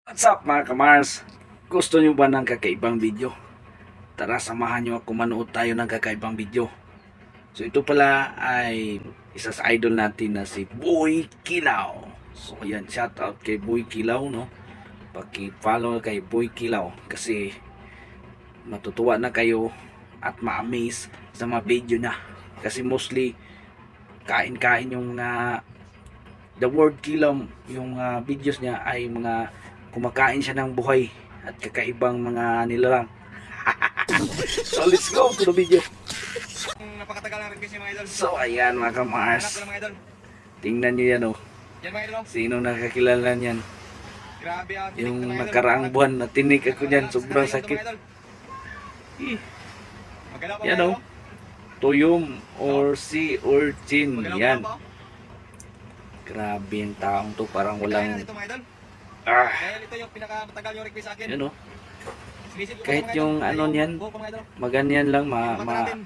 What's up mga kamars? Gusto nyo ba ng kakaibang video? Tara samahan nyo ako manood tayo ng kakaibang video. So ito pala ay isa sa idol natin na si Boy Kilaw. So yan, shout out kay Boy Kilaw, no? Paki-follow kay Boy Kilaw kasi matutuwa na kayo at ma-amaze sa mga video na. Kasi mostly kain-kain yung the word Kilaw, yung videos niya ay mga kumakain siya ng buhay at kakaibang mga nilalang. So let's go to the video. Napakatagal na rin kasi mga idol. So ayan mga kamars, tingnan nyo yan oh. Yan mga idol. Sino nakakilala niyan? Grabe ang tinik Yung na mga idol. nakaraang buwan na tinik ako niyan, sobrang sakit. Magalaw pa Yan mga oh, idol. tuyom or sea urchin. Magalaw Yan, pa ba? grabe yung taong to, parang Kaya walang ito mga idol. ah. Kaya ito yung pinakamatagal yung request sa akin. Yan oh, Sinisip ko kahit mga idol. yung Kaya ano niyan, buhok ko, mga idol. maganyan lang, Yung mata natin,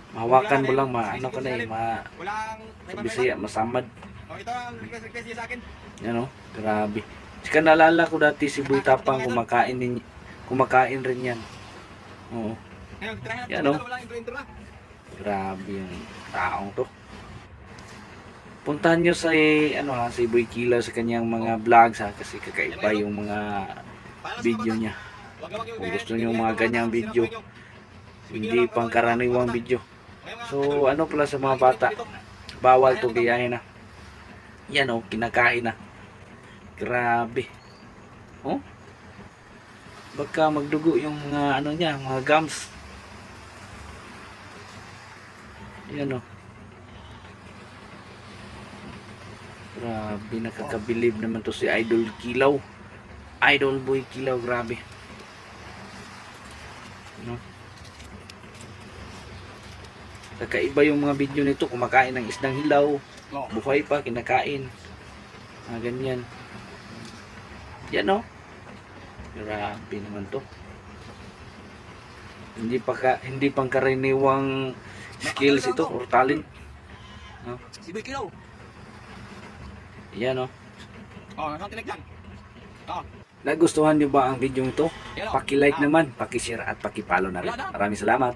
mahawakan mo lang, ano ka na eh, walang sa Bisaya, masamad. Oh, ito ang request niya sa akin. Yan oh, grabe. Sika naalala ko dati si Boy Tapang kumakain rin yan. Oo, Ngayon, tirahin natin Yan, mga oh. idol, walang intro na. grabe yung taong to. Puntahan nyo sa si Boy Kilaw sa kanyang mga vlogs ha, kasi kakaiba yung mga video niya. Wag na wag yung Kung kaya- gusto nyo mga ganyang video, hindi pangkaraniwang video. So ano pala sa mga bata, bawal to gayahin na. Yan oh, kinakain na. Grabe. Oh? Baka magdugo yung mga ano niya, mga gums. Yan oh. Grabe, nakakabilib naman to si Idol Kilaw. Idol Boy Kilaw, grabe. No? Kakaiba yung mga video nito, kumakain ng isdang hilaw. Buhay pa, kinakain. Ganyan. Yan o. Grabe naman to. Hindi pangkaraniwang skills ito or talent. No? Si Boy Kilaw. Yan o. Oh, ano tinik yan? Oh. Nagustuhan nyo ba ang video ito? Yan o. Paki-like naman, paki-share at paki-follow na rin. Maraming salamat.